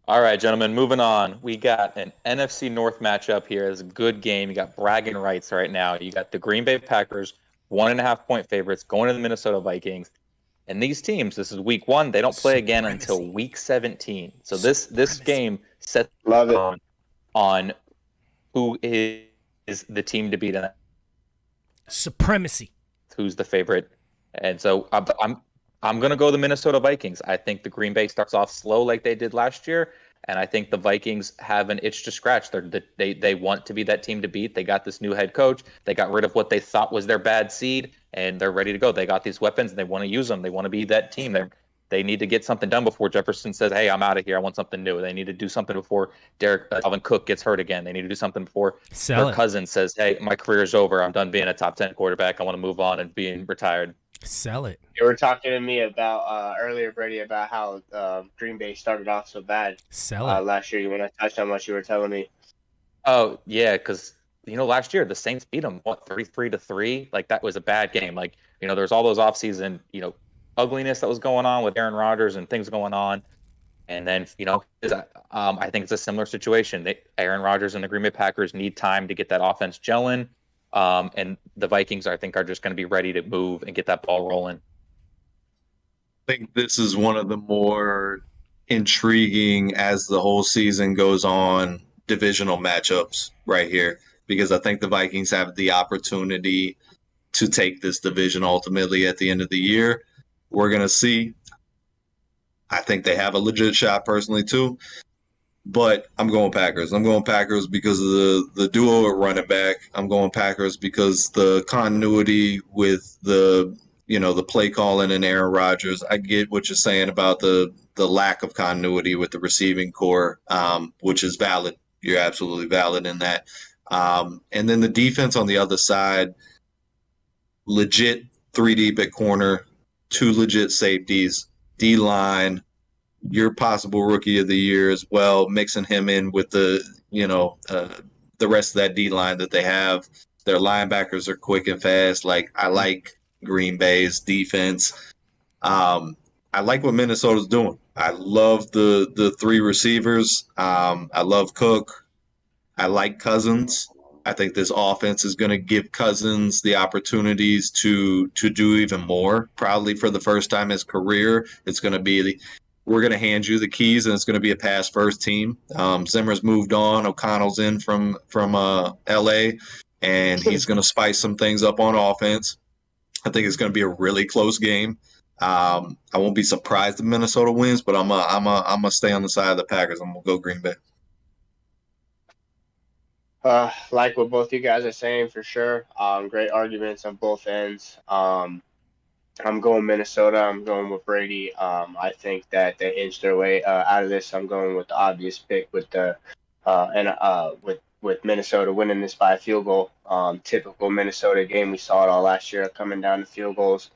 All right, gentlemen, moving on. We got an NFC North matchup here. It's a good game. You got bragging rights right now. You got the Green Bay Packers, 1.5 point favorites, going to the Minnesota Vikings. And these teams, this is week one. They don't play again until Supremacy. week 17. So this Supremacy. game sets Love it. on who is the team to beat and Supremacy. who's the favorite. And so I'm going to go the Minnesota Vikings. I think the Green Bay starts off slow like they did last year, and I think the Vikings have an itch to scratch. They want to be that team to beat. They got this new head coach. They got rid of what they thought was their bad seed, and they're ready to go. They got these weapons, and they want to use them. They want to be that team. They need to get something done before Jefferson says, "Hey, I'm out of here. I want something new." They need to do something before Dalvin Cook gets hurt again. They need to do something before Kirk Cousins says, "Hey, my career's over. I'm done being a top 10 quarterback. I want to move on and being retired." Sell it. You were talking to me about earlier, Brady, about how Green Bay started off so bad last year. When I touched on what you were telling me. Oh yeah, because last year the Saints beat them 33-3. Like that was a bad game. Like there's all those offseason ugliness that was going on with Aaron Rodgers and things going on, and then I think it's a similar situation. Aaron Rodgers and the Green Bay Packers need time to get that offense gelling. And the Vikings, I think, are just going to be ready to move and get that ball rolling. I think this is one of the more intriguing as the whole season goes on divisional matchups right here, because I think the Vikings have the opportunity to take this division ultimately at the end of the year. We're going to see. I think they have a legit shot personally too. But I'm going Packers. I'm going Packers because of the duo at running back. I'm going Packers because the continuity with the play calling and Aaron Rodgers. I get what you're saying about the lack of continuity with the receiving core, which is valid. You're absolutely valid in that. And then the defense on the other side, legit 3 deep at corner, 2 legit safeties, D-line, your possible rookie of the year as well, mixing him in with the rest of that D-line that they have. Their linebackers are quick and fast. Like, I like Green Bay's defense. I like what Minnesota's doing. I love the 3 receivers. I love Cook. I like Cousins. I think this offense is going to give Cousins the opportunities to do even more. Probably for the first time in his career, it's going to be we're going to hand you the keys, and it's going to be a pass-first team. Zimmer's moved on. O'Connell's in from L.A., and he's going to spice some things up on offense. I think it's going to be a really close game. I won't be surprised if Minnesota wins, but I'm gonna stay on the side of the Packers. I'm gonna go Green Bay. Like what both you guys are saying, for sure. Great arguments on both ends. I'm going Minnesota. I'm going with Brady. I think that they inched their way out of this. I'm going with the obvious pick with with Minnesota winning this by a field goal. Typical Minnesota game. We saw it all last year, coming down to field goals.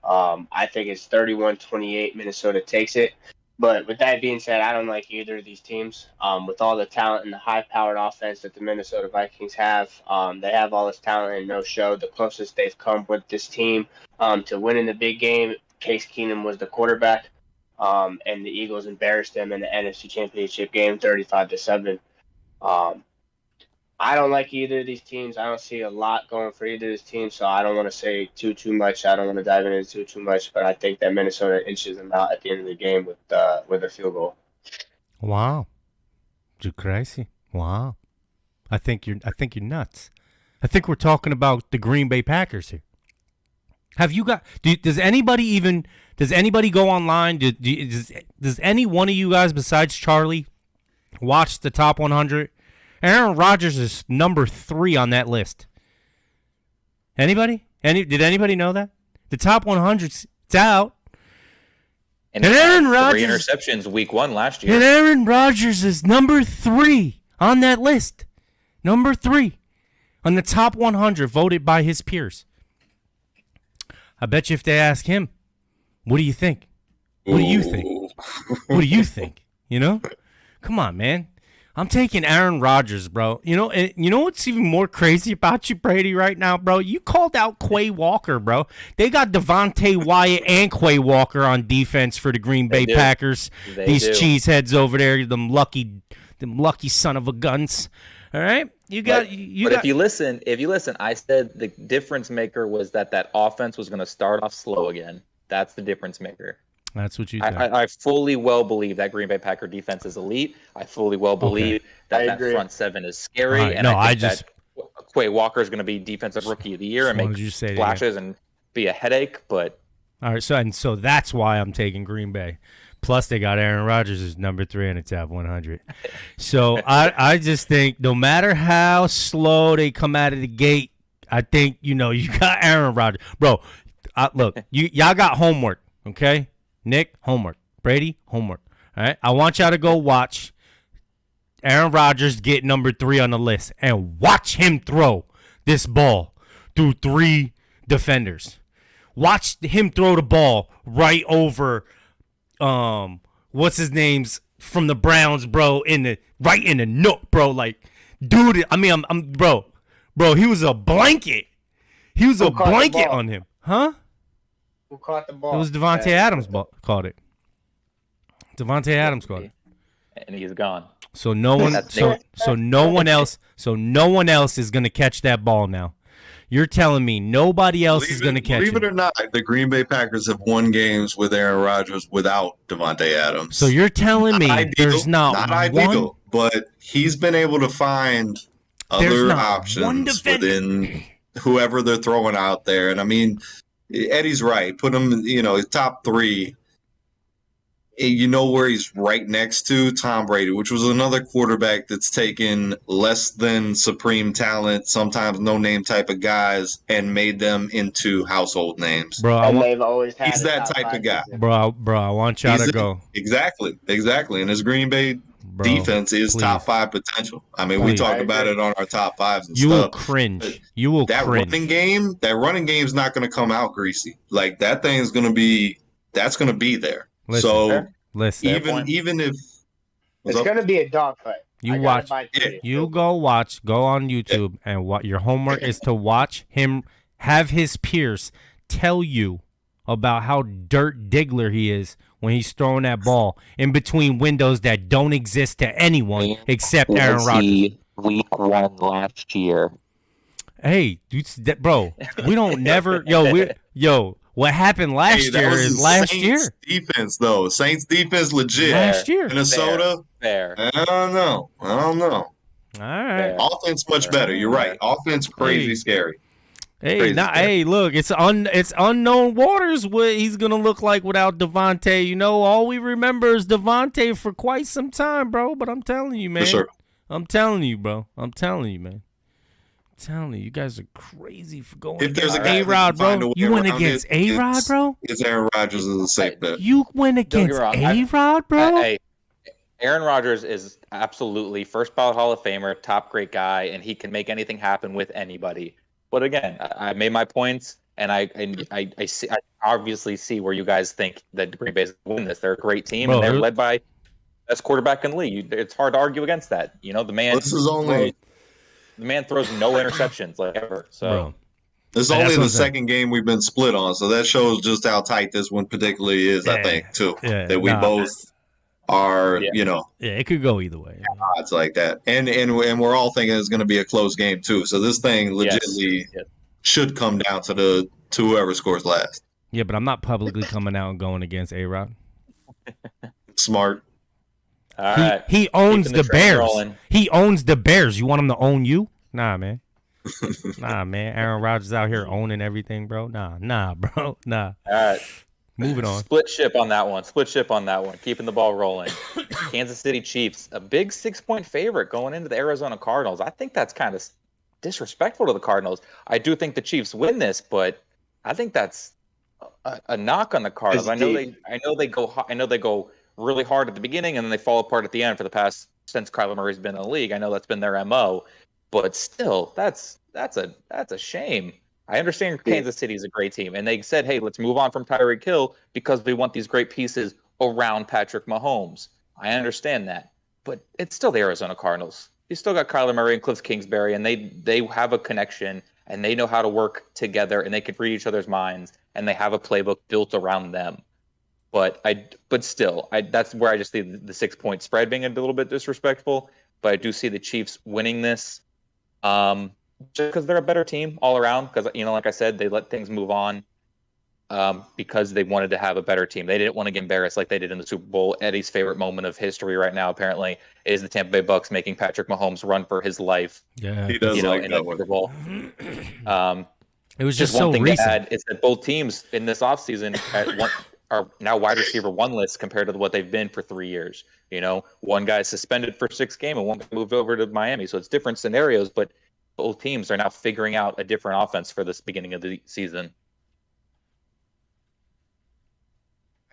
I think it's 31-28. Minnesota takes it. But with that being said, I don't like either of these teams. With all the talent and the high-powered offense that the Minnesota Vikings have, they have all this talent and no show. The closest they've come with this team to winning the big game, Case Keenum was the quarterback, and the Eagles embarrassed them in the NFC Championship game, 35-7. I don't like either of these teams. I don't see a lot going for either of these teams, so I don't want to say too much. I don't want to dive into too much, but I think that Minnesota inches them out at the end of the game with a field goal. Wow, you're crazy. Wow, I think you're nuts. I think we're talking about the Green Bay Packers here. Have you got? Does anybody go online? Does any one of you guys besides Charlie watch the top 100? Aaron Rodgers is number 3 on that list. Anybody? Did anybody know that? The top 100's it's out. And Aaron Rodgers 3 interceptions week 1 last year. And Aaron Rodgers is number 3 on that list. Number 3 on the top 100 voted by his peers. I bet you if they ask him, what do you think? What do you think? What do you think? Come on, man. I'm taking Aaron Rodgers, bro. You know what's even more crazy about you, Brady, right now, bro? You called out Quay Walker, bro. They got Devontae Wyatt and Quay Walker on defense for the Green Bay do. Packers. They These do. cheeseheads over there, them lucky son of a guns. All right, you got. If you listen, I said the difference maker was that offense was going to start off slow again. That's the difference maker. That's what you think. I fully well believe that Green Bay Packer defense is elite. I fully well believe that front seven is scary. Right, and no, I think that Quay Walker is going to be defensive rookie of the year and make splashes and be a headache. But all right, so that's why I'm taking Green Bay. Plus, they got Aaron Rodgers as number 3 in the top 100. So I just think no matter how slow they come out of the gate, I think you got Aaron Rodgers, bro. Look, y'all got homework, okay? Nick, homework. Brady, homework. All right, I want y'all to go watch Aaron Rodgers get number 3 on the list and watch him throw this ball through 3 defenders. Watch him throw the ball right over what's his name's from the Browns, bro, right in the nook, bro. Like, dude, I mean, I'm bro, he was a blanket. He was a blanket on him. Huh? Who caught the ball? It was Devontae Adams caught it. Devontae Adams caught it. And he's gone. So no one no one else is going to catch that ball now. You're telling me nobody else is going to catch it. Believe it or not, the Green Bay Packers have won games with Aaron Rodgers without Devontae Adams. So you're telling me there's not ideal, but he's been able to find other options within whoever they're throwing out there. And I mean, Eddie's right. Put him, his top 3. You know where he's right next to? Tom Brady, which was another quarterback that's taken less than supreme talent, sometimes no-name type of guys, and made them into household names. Bro, they've always had he's that type of guy. Bro, I want y'all to go. Exactly. And his Green Bay defense is top 5 potential. I mean, we talked about it on our top 5s and you stuff. Will cringe. You will cringe. That running game's not going to come out greasy. Like, that thing's going to be – that's going to be there. Listen, even if it's going to be a dogfight, you watch. You go on YouTube, and what your homework is to watch him have his peers tell you about how dirt diggler he is when he's throwing that ball in between windows that don't exist to anyone except Aaron Rodgers. Week 1 last year. Hey, dude, bro, we don't never What happened last year is last year. Defense, though. Saints defense legit. Last year. Minnesota. Fair. I don't know. All right. Offense much better. You're right. Offense crazy scary. Hey, look, it's unknown waters what he's gonna look like without Devontae. All we remember is Devontae for quite some time, bro. But I'm telling you, man. For sure. I'm telling you, bro. I'm telling you, man. Telling you guys are crazy for going against A-Rod, bro. You went against A-Rod, bro? It's Aaron Rodgers is a safe bet. You went against A-Rod, bro? Hey, Aaron Rodgers is absolutely first ballot Hall of Famer, top great guy, and he can make anything happen with anybody. But again, I made my points, and I obviously see where you guys think that Green Bay is going to win this. They're a great team, and they're led by the best quarterback in the league. It's hard to argue against that. The man. This is only. The man throws no interceptions like ever. So this is only the second game we've been split on, so that shows just how tight this one particularly is. I think too that we both are. It could go either way. Odds like that, and we're all thinking it's going to be a close game too. So this thing legitimately should come down to whoever scores last. Yeah, but I'm not publicly coming out and going against A-Rod. Smart. All right. He owns the Bears. Rolling. He owns the Bears. You want him to own you? Nah, man. Aaron Rodgers out here owning everything, bro. Nah, bro. Nah. All right. Moving on. Split ship on that one. Keeping the ball rolling. Kansas City Chiefs, a big 6-point favorite going into the Arizona Cardinals. I think that's kind of disrespectful to the Cardinals. I do think the Chiefs win this, but I think that's a knock on the Cardinals. I know they go really hard at the beginning, and then they fall apart at the end since Kyler Murray's been in the league. I know that's been their MO, but still, that's a shame. I understand Kansas City is a great team, and they said, hey, let's move on from Tyreek Hill because we want these great pieces around Patrick Mahomes. I understand that. but it's still the Arizona Cardinals. You still got Kyler Murray and Cliff Kingsbury, and they have a connection, and they know how to work together, and they can read each other's minds, and they have a playbook built around them. But still, that's where I just see the 6-point spread being a little bit disrespectful. But I do see the Chiefs winning this, just because they're a better team all around. Because like I said, they let things move on. Because they wanted to have a better team. They didn't want to get embarrassed like they did in the Super Bowl. Eddie's favorite moment of history right now, apparently, is the Tampa Bay Bucks making Patrick Mahomes run for his life. Yeah, He does like in that the Super Bowl. it was just one so thing recent. to add is that both teams in this offseason are now wide receiver 1 lists compared to what they've been for 3 years. One guy is suspended for 6 games and one guy moved over to Miami. So it's different scenarios, but both teams are now figuring out a different offense for this beginning of the season.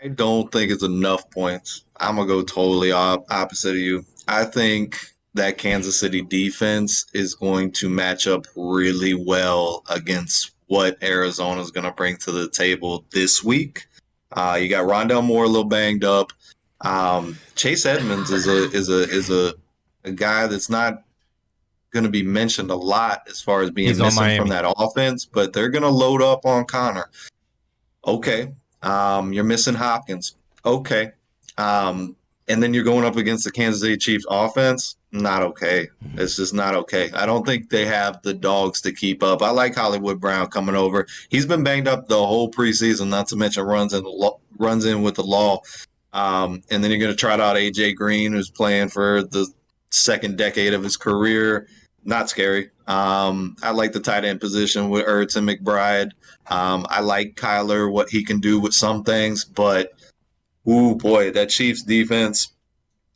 I don't think it's enough points. I'm going to go totally opposite of you. I think that Kansas City defense is going to match up really well against what Arizona is going to bring to the table this week. You got Rondell Moore a little banged up. Chase Edmonds is a guy that's not going to be mentioned a lot as far as being missing from that offense, but they're going to load up on Connor. Okay. You're missing Hopkins. Okay. And then you're going up against the Kansas City Chiefs offense. Not okay. It's just not okay. I don't think they have the dogs to keep up. I like Hollywood Brown coming over. He's been banged up the whole preseason, not to mention runs in with the law. And then you're going to trot out AJ Green, who's playing for the second decade of his career. Not scary. I like the tight end position with Ertz and McBride. I like Kyler, what he can do with some things, but ooh boy, that Chiefs defense,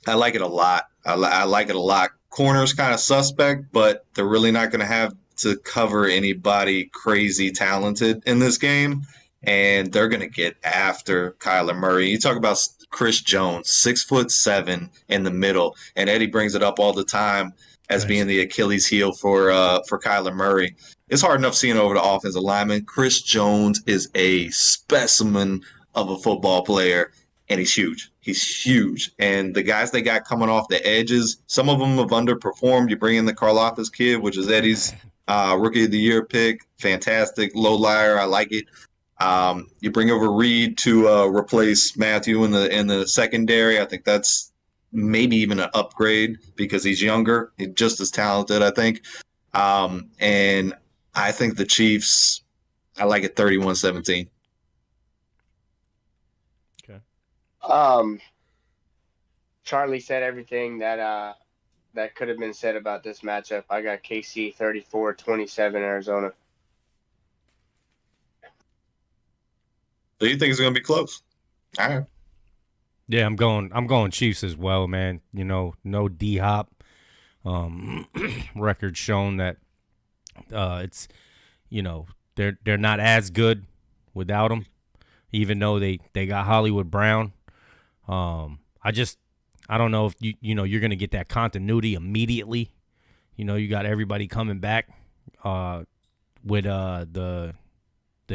I like it a lot. I like it a lot. Corner's kind of suspect, but they're really not going to have to cover anybody crazy talented in this game, and they're going to get after Kyler Murray. You talk about Chris Jones, 6'7" in the middle, and Eddie brings it up all the time as being the Achilles heel for Kyler Murray. It's hard enough seeing over the offensive lineman. Chris Jones is a specimen of a football player, and he's huge. He's huge. And the guys they got coming off the edges, some of them have underperformed. You bring in the Karlaftis kid, which is Eddie's Rookie of the Year pick. Fantastic. Low liar. I like it. You bring over Reed to replace Matthew in the secondary. I think that's maybe even an upgrade because he's younger. He's just as talented, I think. And I think the Chiefs, I like it 31-17. Okay. Charlie said everything that could have been said about this matchup. I got KC 34-27 Arizona. So you think it's going to be close? All right. Yeah, I'm going Chiefs as well, man. No D-Hop. Record shown that it's they're not as good without him, even though they got Hollywood Brown. I don't know if you're gonna get that continuity immediately. You got everybody coming back with the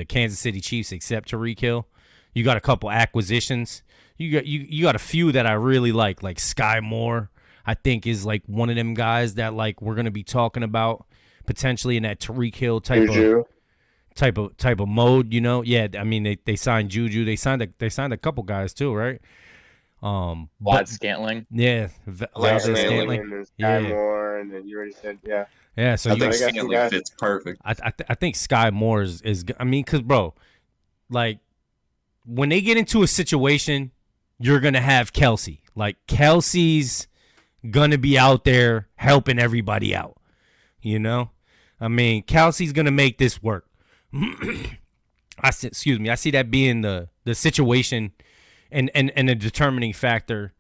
Kansas City Chiefs except Tyreek Hill. You got a couple acquisitions. You got a few that I really like Sky Moore. I think is like one of them guys that like we're gonna be talking about potentially in that Tyreek Hill type of mode. Yeah. I mean they signed Juju. They signed a couple guys too, right? Vlad Scantling. Yeah, Scantling. And Sky Moore, and then you already said yeah. So I think Scantling fits perfect. I think Sky Moore is. I mean, because bro, like when they get into a situation, you're gonna have Kelsey. Like Kelsey's gonna be out there helping everybody out. I mean, Kelsey's gonna make this work. I see that being the situation and a determining factor.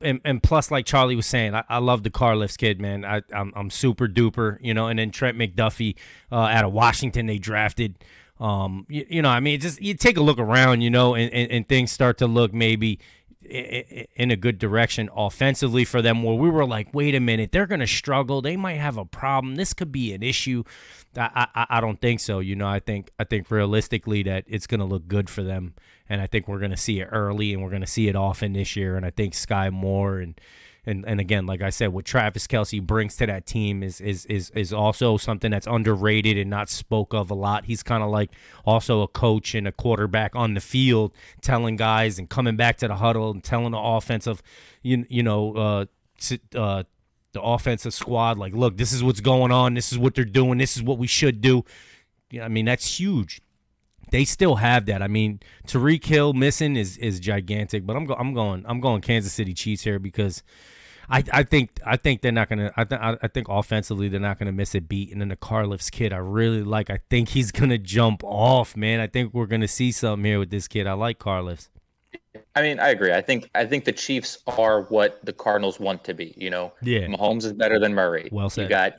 And plus, like Charlie was saying, I love the Karlaftis kid, man. I'm super duper, and then Trent McDuffie out of Washington they drafted. I mean, just you take a look around, and things start to look maybe in a good direction offensively for them, where we were like, wait a minute, they're going to struggle. They might have a problem. This could be an issue. I don't think so. I think realistically that it's going to look good for them. And I think we're going to see it early and we're going to see it often this year. And I think Sky Moore and And again, like I said, what Travis Kelce brings to that team is also something that's underrated and not spoke of a lot. He's kind of like also a coach and a quarterback on the field, telling guys and coming back to the huddle and telling the offensive, the offensive squad, like, look, this is what's going on. This is what they're doing. This is what we should do. Yeah, I mean, that's huge. They still have that. I mean, Tyreek Hill missing is gigantic, but I'm going Kansas City Chiefs here because I think they're not gonna. I think offensively they're not gonna miss a beat. And then the Carliffs kid, I really like. I think he's gonna jump off, man. I think we're gonna see something here with this kid. I like Carliffs. I mean, I agree. I think the Chiefs are what the Cardinals want to be. Yeah. Mahomes is better than Murray. Well said. You got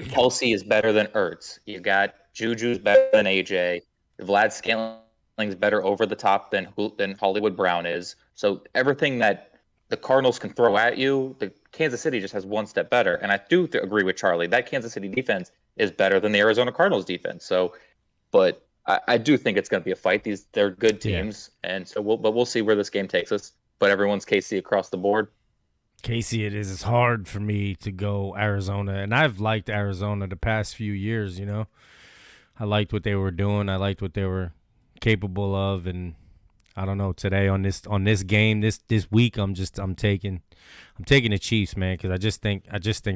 Kelsey is better than Ertz. You got Juju's better than AJ. Vlad Scantling's better over the top than Hollywood Brown is. So everything that the Cardinals can throw at you, the Kansas City just has one step better. And I do agree with Charlie. That Kansas City defense is better than the Arizona Cardinals defense. So, but I do think it's going to be a fight. They're good teams, and so we'll see where this game takes us. But everyone's KC across the board. KC, it is. It's hard for me to go Arizona, and I've liked Arizona the past few years. I liked what they were doing. I liked what they were capable of, and I don't know, today on this game this week, I'm taking the Chiefs, man, because I just think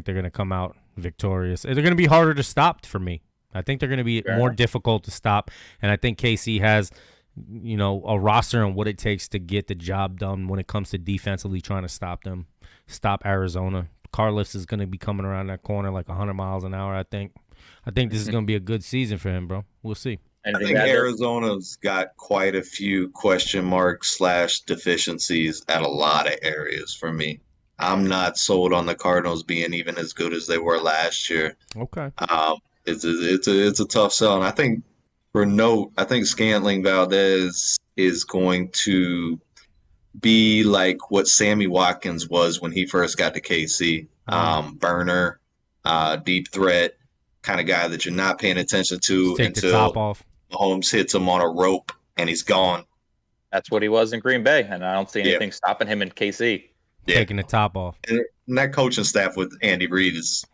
they're gonna come out victorious. They're gonna be harder to stop for me. I think they're gonna be more difficult to stop, and I think KC has a roster and what it takes to get the job done when it comes to defensively trying to stop Arizona. Carliffs is gonna be coming around that corner like 100 miles an hour. I think this is gonna be a good season for him, bro. We'll see. I think Arizona's got quite a few question marks / deficiencies at a lot of areas for me. I'm not sold on the Cardinals being even as good as they were last year. Okay. It's a tough sell. And I think I think Scantling Valdez is going to be like what Sammy Watkins was when he first got to KC. Burner, deep threat, kind of guy that you're not paying attention to Take until the top off. Mahomes hits him on a rope and he's gone. That's what he was in Green Bay, and I don't see anything stopping him in KC. Yeah. Taking the top off. And that coaching staff with Andy Reid is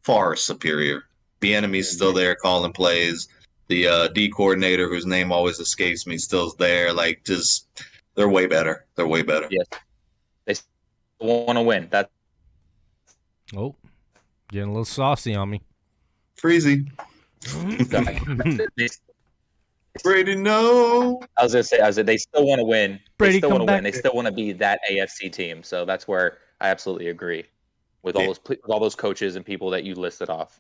far superior. Bieniemy's still there calling plays. The D coordinator, whose name always escapes me, still's there. Like, just they're way better. They're way better. Yes, they want to win. That. Oh, getting a little saucy on me. Freezy. Brady, no. I was gonna say, they still want to win. Brady, they still want to come win. They back. still want to be that AFC team. So that's where I absolutely agree with all those coaches and people that you listed off.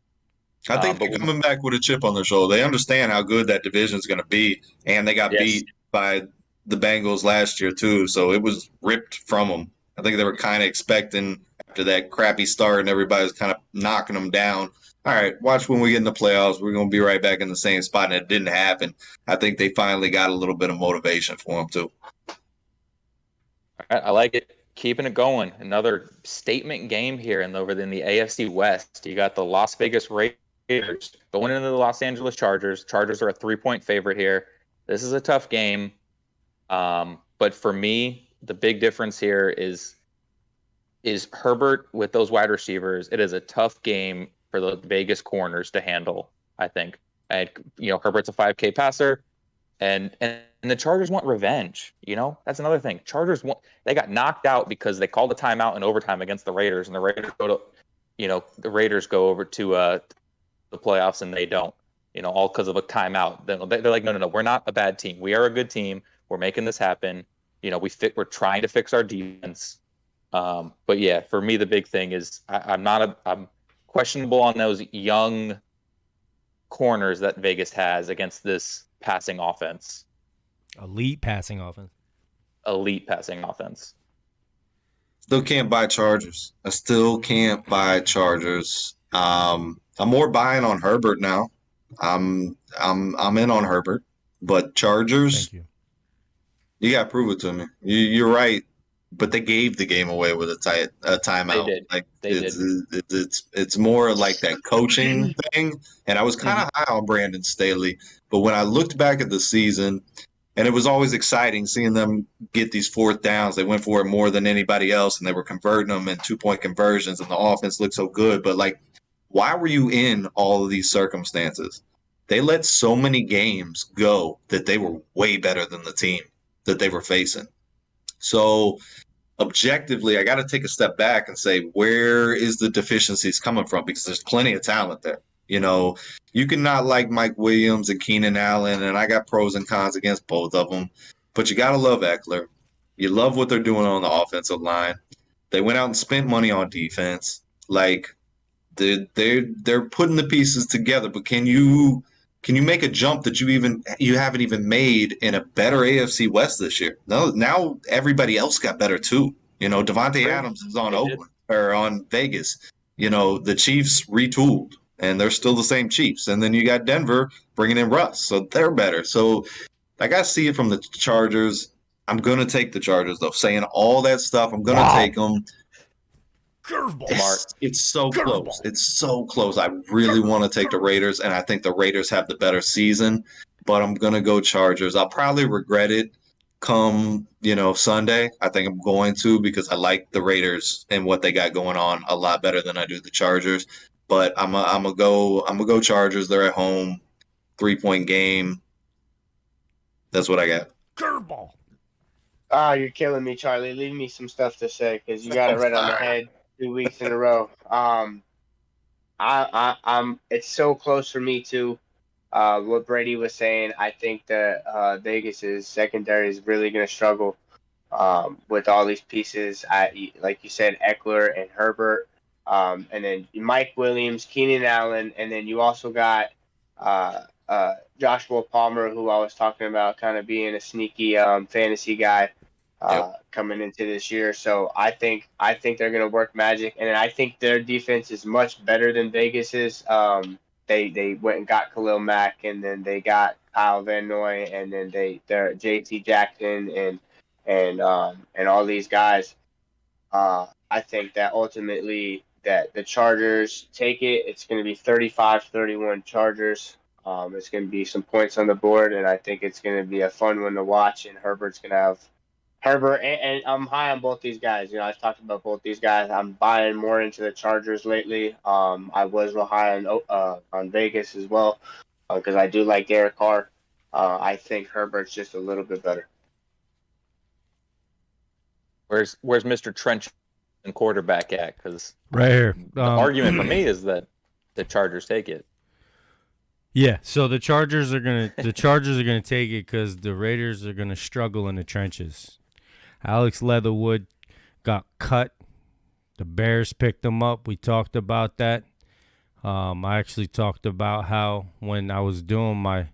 I think they're coming back with a chip on their shoulder. They understand how good that division is going to be, and they got beat by the Bengals last year too. So it was ripped from them. I think they were kind of expecting after that crappy start, and everybody was kind of knocking them down. All right, watch when we get in the playoffs. We're going to be right back in the same spot, and it didn't happen. I think they finally got a little bit of motivation for them too. All right, I like it. Keeping it going. Another statement game here, and over in the AFC West, you got the Las Vegas Raiders going into the Los Angeles Chargers. Chargers are a 3-point favorite here. This is a tough game, but for me, the big difference here is Herbert with those wide receivers. It is a tough game for the Vegas corners to handle, I think. And Herbert's a 5K passer, and the Chargers want revenge. That's another thing. They got knocked out because they called a timeout in overtime against the Raiders, and the Raiders go over to the playoffs, and they don't. All because of a timeout. They're like, no, we're not a bad team. We are a good team. We're making this happen. We're trying to fix our defense. But yeah, for me, the big thing is I'm questionable on those young corners that Vegas has against this passing offense. Elite passing offense. Still can't buy Chargers. I still can't buy Chargers. I'm more buying on Herbert now. I'm in on Herbert, but Chargers. Thank you. You got to prove it to me. You're right, but they gave the game away with a timeout. They did. Like They did. it's more like that coaching thing. And I was kind of high on Brandon Staley, but when I looked back at the season, And it was always exciting seeing them get these fourth downs. They went for it more than anybody else, and they were converting them in 2-point conversions, and the offense looked so good. But, like, why were you in all of these circumstances? They let so many games go that they were way better than the team that they were facing. So, objectively, I got to take a step back and say, where is the deficiencies coming from? Because there's plenty of talent there. You know, you can not like Mike Williams and Keenan Allen, and I got pros and cons against both of them, but you got to love Eckler. You love what they're doing on the offensive line. They went out and spent money on defense. Like, they're putting the pieces together, but can you make a jump that you haven't even made in a better AFC West this year? No, now everybody else got better too. You know, Devontae Adams is on Oakland or on Vegas. You know, the Chiefs retooled and they're still the same Chiefs. And then you got Denver bringing in Russ, so they're better. So I got to see it from the Chargers. I'm going to take the Chargers, though. Saying all that stuff, I'm going to take them. Curveball. It's so close. It's so close. I really want to take the Raiders, and I think the Raiders have the better season, but I'm going to go Chargers. I'll probably regret it come, Sunday. I think I'm going to, because I like the Raiders and what they got going on a lot better than I do the Chargers. But I'm gonna go Chargers. They're at home, 3-point game. That's what I got. Curveball. You're killing me, Charlie. Leave me some stuff to say, because you got it right on the head 2 weeks in a row. It's so close for me too. What Brady was saying, I think that Vegas's secondary is really going to struggle with all these pieces. Like you said, Eckler and Herbert, and then Mike Williams, Keenan Allen, and then you also got Joshua Palmer, who I was talking about kind of being a sneaky fantasy guy coming into this year. So I think they're going to work magic, and I think their defense is much better than Vegas's. They went and got Khalil Mack, and then they got Kyle Van Noy, and then they're J.T. Jackson and all these guys. I think that ultimately that the Chargers take it. It's going to be 35-31 Chargers. It's going to be some points on the board, and I think it's going to be a fun one to watch. And Herbert's going to have Herbert, and I'm high on both these guys. I've talked about both these guys. I'm buying more into the Chargers lately. I was real high on Vegas as well, because I do like Derek Carr. I think Herbert's just a little bit better. Where's Mr. Trench and quarterback at? Because right here, the argument for me is that the Chargers take it. Yeah, so the Chargers are gonna take it because the Raiders are gonna struggle in the trenches. Alex Leatherwood got cut. The Bears picked him up. We talked about that. I actually talked about how when I was doing my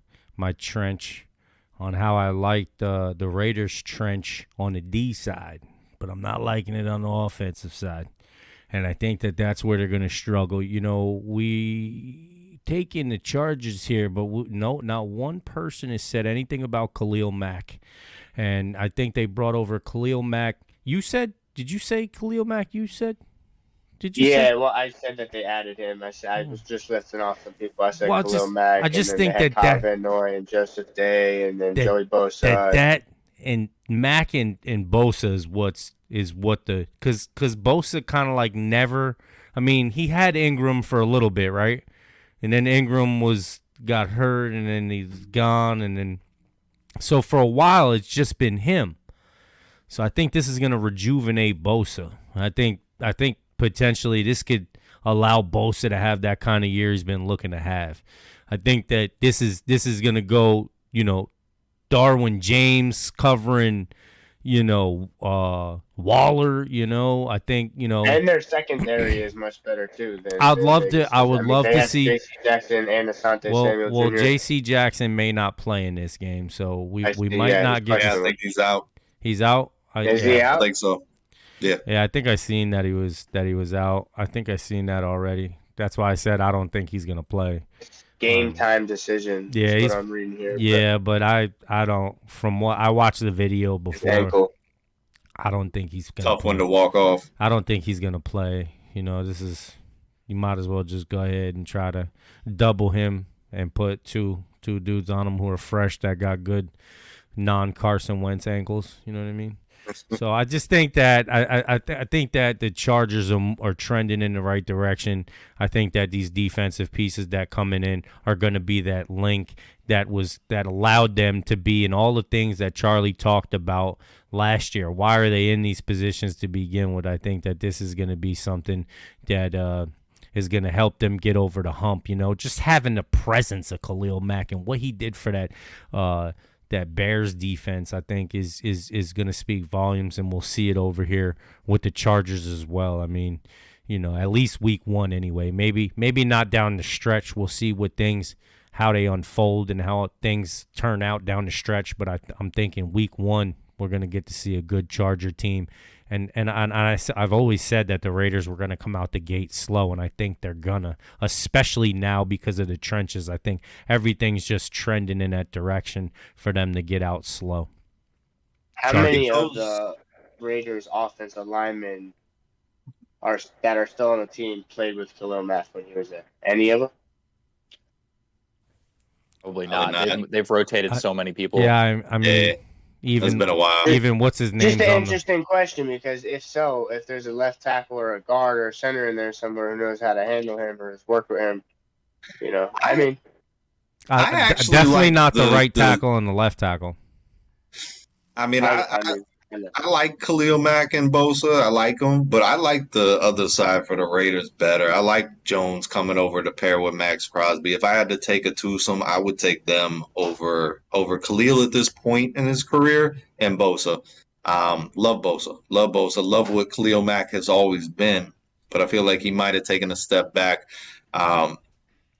trench on how I liked the Raiders trench on the D side, but I'm not liking it on the offensive side. And I think that's where they're going to struggle. We take in the Chargers here, but not one person has said anything about Khalil Mack. And I think they brought over Khalil Mack. Did you say Khalil Mack? Did you? Yeah, well, I said that they added him. I was just listing off some people. I said Khalil Mack. I just think that Kyle Van Noy and Joseph Day, and then Joey Bosa. That and Mack and Bosa is what because Bosa kind of like never. I mean, he had Ingram for a little bit, right? And then Ingram got hurt, and then he's gone, and then so for a while it's just been him. So I think this is going to rejuvenate Bosa. I think potentially this could allow Bosa to have that kind of year he's been looking to have. I think that this is going to go, Darwin James covering, Waller, I think, And their secondary is much better too. I would love to see J.C. Jackson and Asante Samuel Jr. Well, J.C. Jackson may not play in this game, so we might not get. I think he's out. He's out. Is he out? I think so. Yeah. Yeah, I think I seen that he was out. I think I seen that already. That's why I said I don't think he's gonna play. Game time decision. Yeah, is what I'm reading here. Yeah, but I don't. From what I watched the video before, I don't think he's gonna. Tough one to walk off. I don't think he's gonna play. This is. You might as well just go ahead and try to double him and put two dudes on him who are fresh that got good non-Carson Wentz ankles. You know what I mean? So I just think that I think that the Chargers are trending in the right direction. I think that these defensive pieces that coming in are going to be that link that allowed them to be in all the things that Charlie talked about last year. Why are they in these positions to begin with? I think that this is going to be something that is going to help them get over the hump. You know, just having the presence of Khalil Mack and what he did for that Bears defense, I think, is going to speak volumes, and we'll see it over here with the Chargers as well. I mean, you know, at least week 1 anyway. Maybe not down the stretch. We'll see how they unfold and how things turn out down the stretch. But I'm thinking week 1, we're going to get to see a good Charger team. And I've always said that the Raiders were going to come out the gate slow, and I think they're gonna, especially now because of the trenches. I think everything's just trending in that direction for them to get out slow. How many of the Raiders' offensive linemen that are still on the team played with Khalil Mack when he was there? Any of them? Probably not. They've rotated so many people. Yeah, I mean. It's been a while. Even what's his name? Just an interesting question, because if there's a left tackle or a guard or a center in there somewhere who knows how to handle him or has worked with him, you know, I mean, I definitely not the right tackle and the left tackle. I mean, I like Khalil Mack and Bosa. I like them, but I like the other side for the Raiders better. I like Jones coming over to pair with Max Crosby. If I had to take a twosome, I would take them over Khalil at this point in his career and Bosa. Love Bosa. Love what Khalil Mack has always been, but I feel like he might have taken a step back.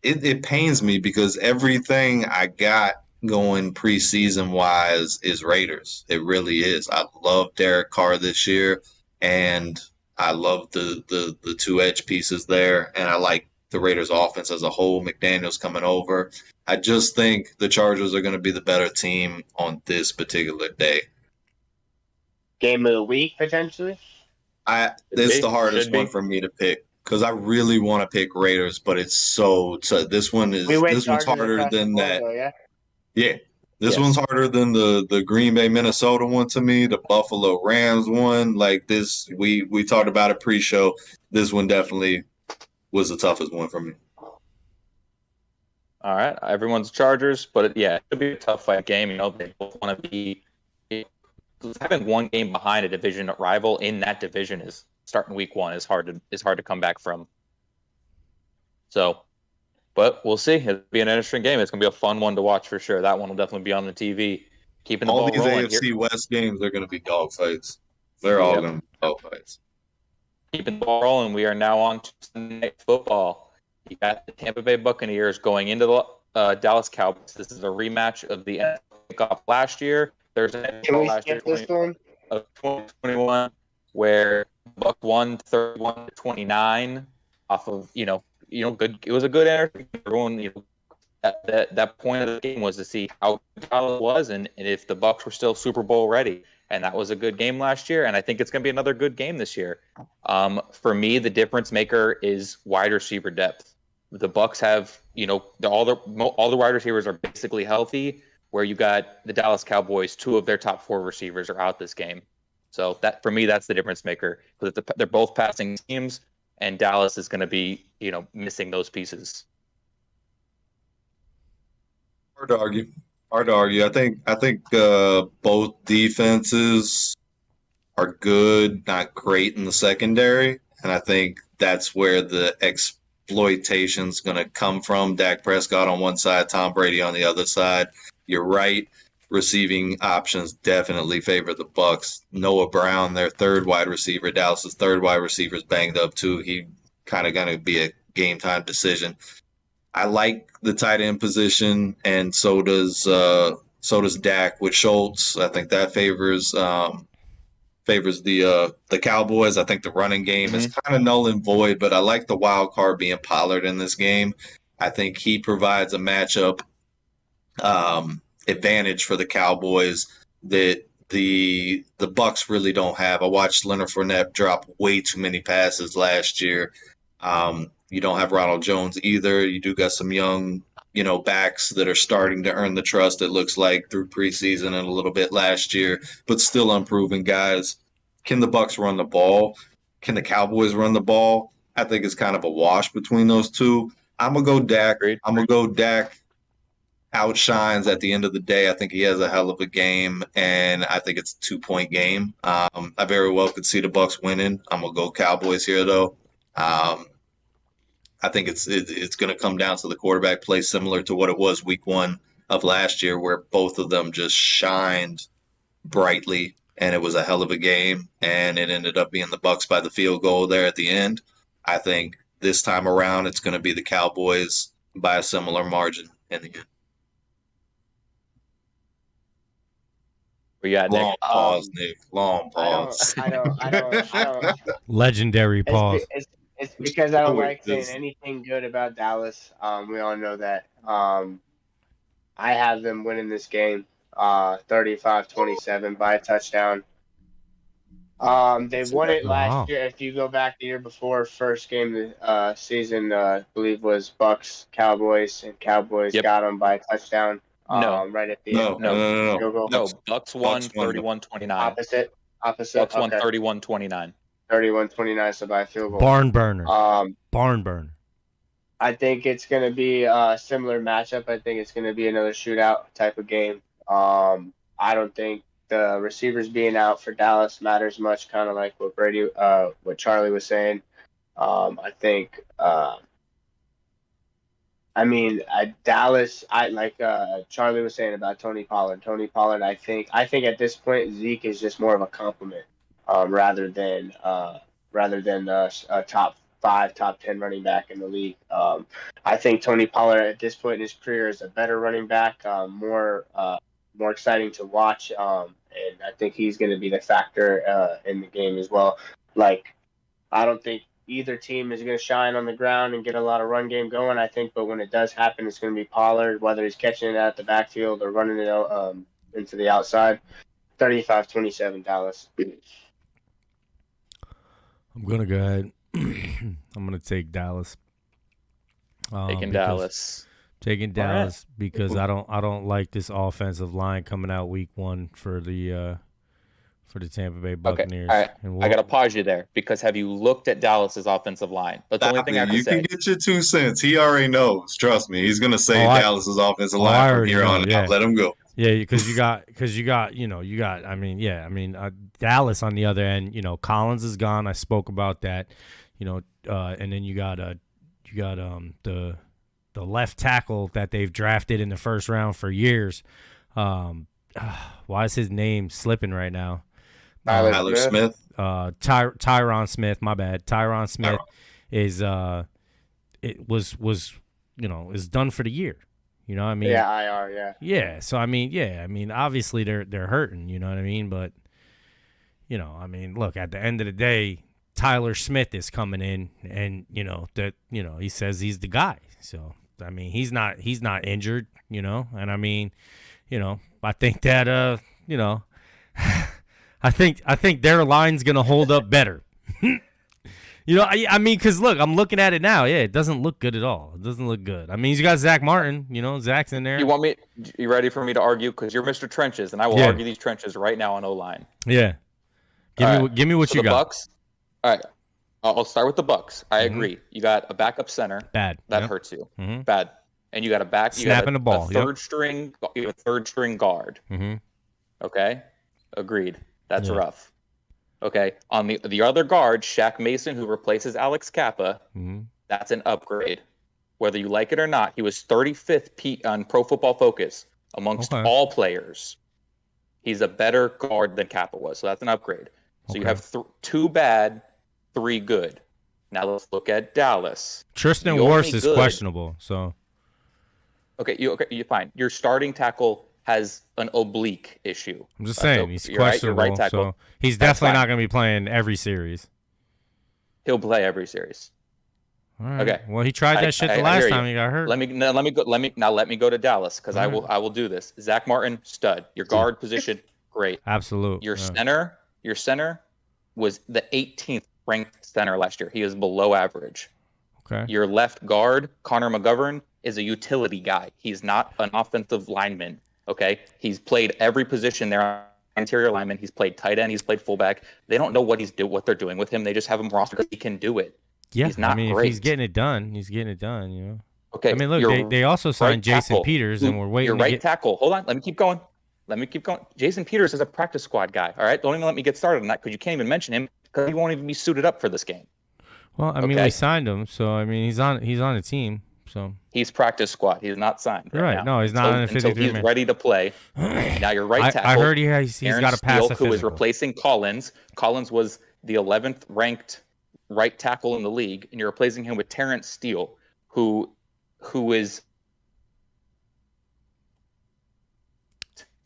It pains me because everything I got going preseason wise is Raiders. It really is. I love Derek Carr this year, and I love the 2 edge pieces there, and I like the Raiders offense as a whole. McDaniel's coming over. I just think the Chargers are going to be the better team on this particular day. Game of the week potentially? This is the hardest one for me to pick because I really want to pick Raiders, but it's so this one's harder than that. Though, yeah? Yeah, this one's harder than the Green Bay, Minnesota one to me, the Buffalo Rams one. Like this, we talked about it pre-show. This one definitely was the toughest one for me. All right, everyone's Chargers, but it should be a tough fight game. You know, they both want to be having one game behind a division rival in that division is starting week 1 is hard to come back from. So. But we'll see. It'll be an interesting game. It's going to be a fun one to watch for sure. That one will definitely be on the TV. Keeping the ball rolling. All these AFC West games are going to be dogfights. They're all going to be dogfights. Keeping the ball rolling. We are now on to Sunday Night Football. You got the Tampa Bay Buccaneers going into the Dallas Cowboys. This is a rematch of the NFL kickoff last year. There's an NFL last year of 2021 where Buck won 31-29 off of good. It was a good energy. Everyone, at that point of the game was to see how good Dallas was and if the Bucs were still Super Bowl ready. And that was a good game last year, and I think it's going to be another good game this year. For me, the difference maker is wide receiver depth. The Bucs have, all the wide receivers are basically healthy. Where you got the Dallas Cowboys, 2 of their top 4 receivers are out this game. So that for me, that's the difference maker because they're both passing teams. And Dallas is going to be, missing those pieces. Hard to argue. I think both defenses are good, not great in the secondary, and I think that's where the exploitation's going to come from. Dak Prescott on one side, Tom Brady on the other side. You're right. Receiving options definitely favor the Bucs. Noah Brown, their 3rd wide receiver, Dallas's 3rd wide receiver, is banged up too. He kind of going to be a game time decision. I like the tight end position, and so does Dak with Schultz. I think that favors the Cowboys. I think the running game is kind of null and void, but I like the wild card being Pollard in this game. I think he provides a matchup advantage for the Cowboys that the Bucs really don't have. I watched Leonard Fournette drop way too many passes last year. You don't have Ronald Jones either. You do got some young backs that are starting to earn the trust, it looks like, through preseason and a little bit last year, but still unproven guys. Can the Bucks run the ball? Can the Cowboys run the ball? I think it's kind of a wash between those two. I'm going to go Dak. Agreed. I'm going to go Dak outshines at the end of the day. I think he has a hell of a game, and I think it's a 2-point game. I very well could see the Bucks winning. I'm going to go Cowboys here, though. I think it's going to come down to the quarterback play, similar to what it was week 1 of last year, where both of them just shined brightly, and it was a hell of a game, and it ended up being the Bucks by the field goal there at the end. I think this time around it's going to be the Cowboys by a similar margin in the end. We got Long Nick. pause, Nick. Long pause. I don't. Legendary pause. It's because I don't Wait, like saying this- anything good about Dallas. We all know that. I have them winning this game, 35-27 by a touchdown. They won it Wow. last year. If you go back the year before, first game of the season, I believe was Bucks Cowboys, and Cowboys Yep. got them by a touchdown. No. Right at the No, end. no. Field goal. No, Bucks won Bucks won. 31-29. Opposite. Bucks won Okay. 31-29. 31-29, so by a field goal. Barn burner. Um, I think it's going to be a similar matchup. I think it's going to be another shootout type of game. I don't think the receivers being out for Dallas matters much, kind of like what Charlie was saying. I think, Dallas, Charlie was saying about Tony Pollard. Tony Pollard, I think at this point, Zeke is just more of a compliment rather than a top 5, top 10 running back in the league. I think Tony Pollard at this point in his career is a better running back, more exciting to watch, and I think he's going to be the factor in the game as well. Like, I don't think either team is going to shine on the ground and get a lot of run game going, I think, but when it does happen, it's going to be Pollard, whether he's catching it at the backfield or running it into the outside. 35-27 Dallas. I'm gonna go ahead. I'm gonna take Dallas. Taking Dallas. Taking All right. Dallas because I don't like this offensive line coming out week 1 for the Tampa Bay Buccaneers. All right. And I got to pause you there because have you looked at Dallas's offensive line? That's the only thing I can You say. can get your 2 cents. He already knows. Trust me. He's going to say Dallas's offensive I line from already here know, on yeah. out. Let him go. Yeah, because you got Dallas on the other end. Collins is gone. I spoke about that. And then you got the left tackle that they've drafted in the first round for years. Why is his name slipping right now? Tyler Smith. Tyron Smith. My bad. Tyron Smith is is done for the year. You know what I mean? Yeah, IR, yeah. Yeah. So obviously they're hurting, you know what I mean? But look, at the end of the day, Tyler Smith is coming in and he says he's the guy. So he's not injured, and I think that I think their line's gonna hold up better. Because look, I'm looking at it now. Yeah, it doesn't look good at all. It doesn't look good. He's got Zach Martin. Zach's in there. You ready for me to argue? Because you're Mr. Trenches, and I will argue these trenches right now on O-line. Yeah. Give me what you got. Bucks. All right. I'll start with the Bucks. I agree. You got a backup center. Bad. That Yep. hurts you. Mm-hmm. Bad. And you got a back. Snapping the ball. A third string. You have a third string guard. Mm-hmm. Okay. Agreed. That's Yeah. rough. Okay. On the other guard, Shaq Mason, who replaces Alex Kappa, Mm-hmm. that's an upgrade. Whether you like it or not, he was 35th on Pro Football Focus amongst all players. He's a better guard than Kappa was, so that's an upgrade. So you have 2 bad, 3 good. Now let's look at Dallas. Tristan Wirfs is questionable, so. Okay, you're fine. Your starting tackle has an oblique issue. I'm just saying, he's questionable, right tackle. so he's definitely not going to be playing every series. He'll play every series. All right. Okay. Well, he tried that shit the last time he got hurt. Let me go to Dallas because I will do this. Zach Martin, stud. Your guard position, great. Absolute. Your center was the 18th ranked center last year. He is below average. Okay. Your left guard, Connor McGovern, is a utility guy. He's not an offensive lineman. Okay, he's played every position there. Interior lineman. He's played tight end. He's played fullback. They don't know what they're doing with him. They just have him rostered because he can do it. Yeah, he's not if great. he's getting it done, he's getting it done. You know. Okay. I mean, look, they also signed Jason tackle, Peters, and we're waiting. Your right tackle. Hold on. Let me keep going. Jason Peters is a practice squad guy. All right. Don't even let me get started on that because you can't even mention him because he won't even be suited up for this game. Well, I mean, we signed him, so I mean, he's on a team. So he's practice squad. He's not signed. Right. Now. No, he's not on a 53 until he's ready to play. Now your right tackle. I heard he's got a pass. Steele, who is replacing Collins. Collins was the 11th ranked right tackle in the league, and you're replacing him with Terrence Steele, who is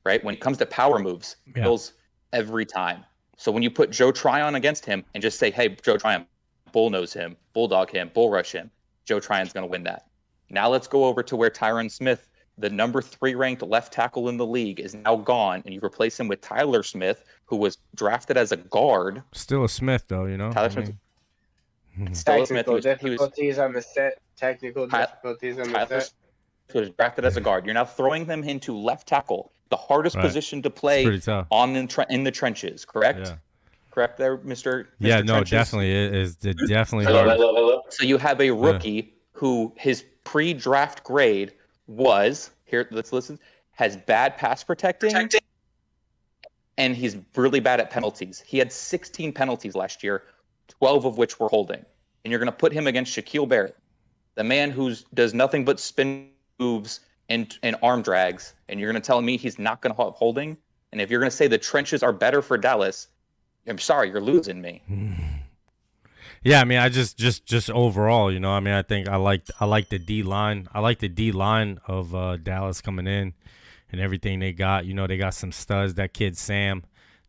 right when it comes to power moves, kills every time. So when you put Joe Tryon against him and just say, "Hey, Joe Tryon, bullnose him, bulldog him, bull rush him," Joe Tryon's going to win that. Now let's go over to where Tyron Smith, the number 3 ranked left tackle in the league, is now gone, and you replace him with Tyler Smith, who was drafted as a guard. Still a Smith, though, you know. Tyler Smith. Technical difficulties on the set. Tyler was drafted as a guard. You're now throwing them into left tackle, the hardest position to play in the trenches. Correct? Yeah. Correct there, Mr. Yeah, no, Trenches? Definitely it is definitely Hello, hard. hello. So you have a rookie who his pre-draft grade was here. Let's listen. Has bad pass protecting, and he's really bad at penalties. He had 16 penalties last year, 12 of which were holding. And you're going to put him against Shaquille Barrett, the man who does nothing but spin moves and arm drags, and you're going to tell me he's not going to have holding? And if you're going to say the trenches are better for Dallas, I'm sorry, you're losing me. Yeah, I mean, I just overall, you know, I mean, I think I like the D line. I like the D line of Dallas coming in and everything they got. You know, they got some studs. That kid Sam,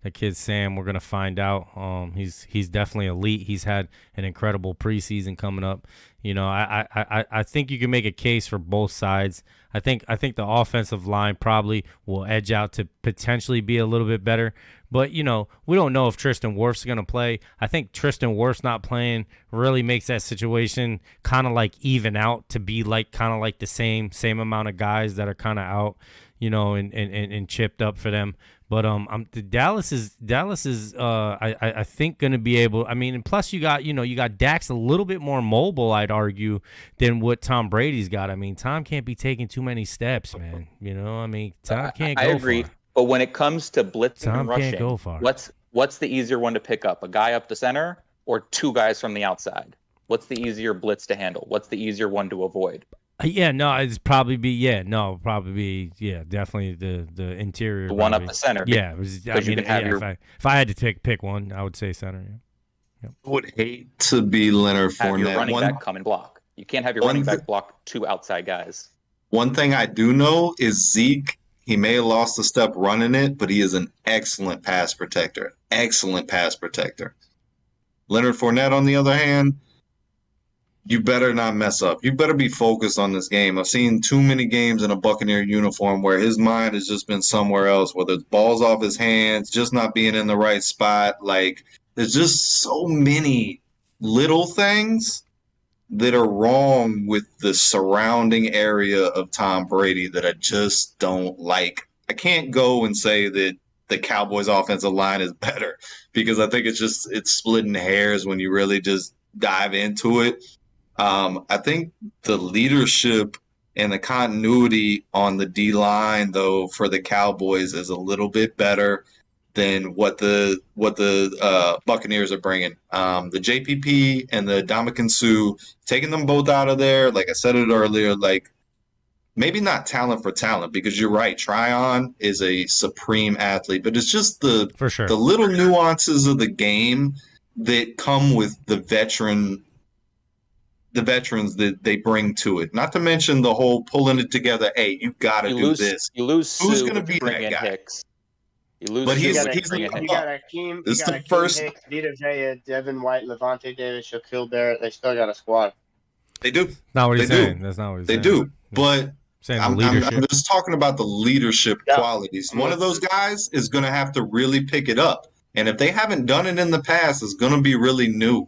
we're gonna find out. He's definitely elite. He's had an incredible preseason coming up. You know, I think you can make a case for both sides. I think the offensive line probably will edge out to potentially be a little bit better. But, you know, we don't know if Tristan Wirfs going to play. I think Tristan Wirfs not playing really makes that situation kind of like even out to be like kind of like the same amount of guys that are kind of out, you know, and chipped up for them. But Dallas is I think going to be able. I mean, and plus you got Dax a little bit more mobile, I'd argue, than what Tom Brady's got. I mean, Tom can't be taking too many steps, man. You know, I mean, Tom can't go far. I agree. But when it comes to blitzing and rushing, can't go far. What's the easier one to pick up? A guy up the center or 2 guys from the outside? What's the easier blitz to handle? What's the easier one to avoid? Yeah, no, it's probably definitely the interior. The one up the center. Yeah, if I had to pick one, I would say center. Yeah. I would hate to be Leonard Fournette. Have your running back come and block. You can't have your running back block 2 outside guys. One thing I do know is Zeke. He may have lost a step running it, but he is an excellent pass protector. Excellent pass protector. Leonard Fournette, on the other hand, you better not mess up. You better be focused on this game. I've seen too many games in a Buccaneer uniform where his mind has just been somewhere else, whether it's balls off his hands, just not being in the right spot. Like, there's just so many little things that are wrong with the surrounding area of Tom Brady that I just don't like. I can't go and say that the Cowboys offensive line is better because I think it's splitting hairs when you really just dive into it. I think the leadership and the continuity on the D line, though, for the Cowboys is a little bit better than what the Buccaneers are bringing. The JPP and the Ndamukong Suh, taking them both out of there, like I said it earlier, like maybe not talent for talent, because you're right, Tryon is a supreme athlete, but it's just the little nuances of the game that come with the veterans that they bring to it. Not to mention the whole pulling it together. Hey, you got to do this. You lose. Who's going to be that guy? Hicks. You lose. But you got Akeem Hicks, Vita Vea, Devin White, Levante Davis, Shaquille Barrett. They still got a squad. They do. Not what he's saying. That's not what he's saying. They do. But I'm just talking about the leadership qualities. One of those guys is going to have to really pick it up. And if they haven't done it in the past, it's going to be really new.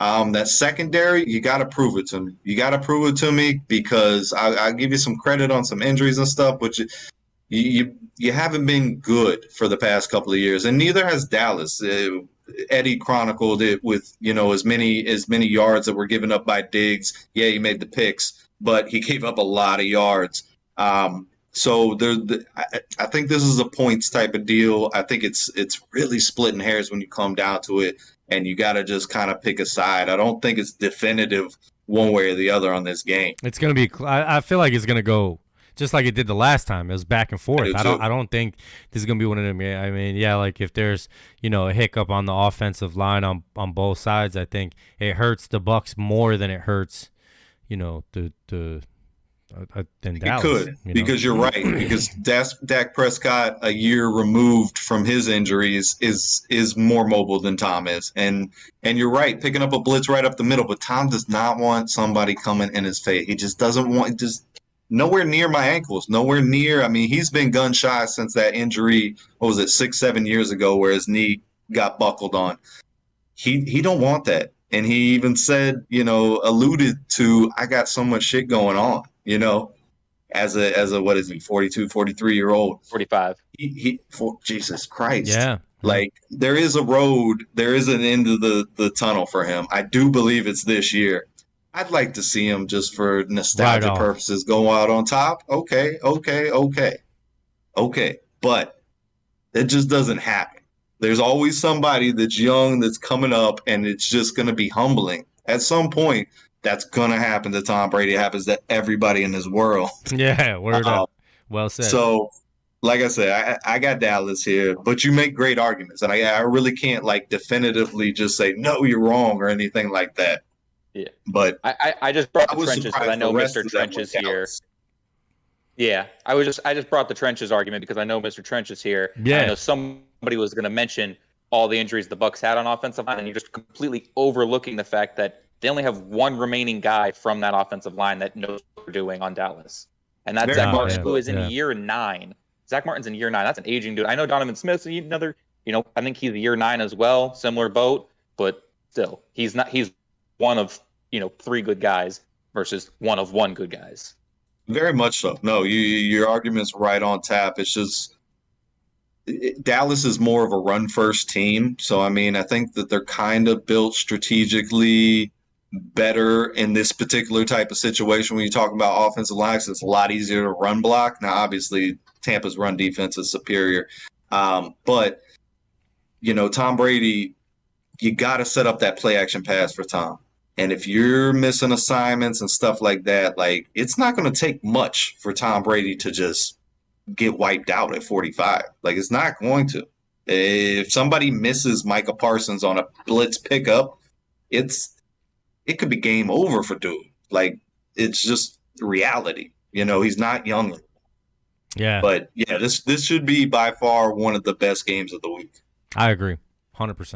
That secondary, you got to prove it to me. You got to prove it to me because I'll give you some credit on some injuries and stuff, but you haven't been good for the past couple of years, and neither has Dallas. Eddie chronicled it with as many yards that were given up by Diggs. Yeah, he made the picks, but he gave up a lot of yards. So I think this is a points type of deal. I think it's really splitting hairs when you come down to it, and you got to just kind of pick a side. I don't think it's definitive one way or the other on this game. It's gonna be. I feel like it's gonna go just like it did the last time. It was back and forth. I don't think this is gonna be one of them. I mean, yeah, like if there's a hiccup on the offensive line on both sides, I think it hurts the Bucks more than it hurts than Dallas. It could because you're right. Because Dak Prescott, a year removed from his injuries, is more mobile than Tom is, and you're right, picking up a blitz right up the middle. But Tom does not want somebody coming in his face. He just doesn't want nowhere near my ankles, nowhere near. I mean, he's been gun shy since that injury. What was it, 6-7 years ago, where his knee got buckled on. He don't want that, and he even said, alluded to, I got so much shit going on. As a what is he, 42, 43-year-old? 45. Jesus Christ. Yeah. Like there is a road, there is an end of the tunnel for him. I do believe it's this year. I'd like to see him just for nostalgia purposes go out on top. Okay. But it just doesn't happen. There's always somebody that's young that's coming up, and it's just going to be humbling. At some point, that's going to happen to Tom Brady. It happens to everybody in this world. Yeah, word up. Well said. So, like I said, I got Dallas here, but you make great arguments, and I really can't definitively just say, no, you're wrong or anything like that. Yeah. But I just brought the trenches because I know Mr. Trench is here. Yeah, I just brought the trenches argument because I know Mr. Trench is here. Yeah. I know somebody was going to mention all the injuries the Bucks had on offensive line, and you're just completely overlooking the fact that they only have one remaining guy from that offensive line that knows what they're doing on Dallas. And that's Zach Martin, who is in year 9. Zach Martin's in year 9. That's an aging dude. I know Donovan Smith's another, I think he's year 9 as well, similar boat, but still, he's one of, 3 good guys versus one of 1 good guys. Very much so. No, your argument's right on tap. It's just Dallas is more of a run-first team. So, I mean, I think that they're kind of built strategically better in this particular type of situation when you talk about offensive lines. It's a lot easier to run block. Now, obviously, Tampa's run defense is superior. But, Tom Brady, you got to set up that play-action pass for Tom. And if you're missing assignments and stuff like that, it's not going to take much for Tom Brady to just get wiped out at 45. It's not going to. If somebody misses Micah Parsons on a blitz pickup, it could be game over for dude. It's just reality. He's not young. Yeah. But yeah, this should be by far one of the best games of the week. I agree. 100%.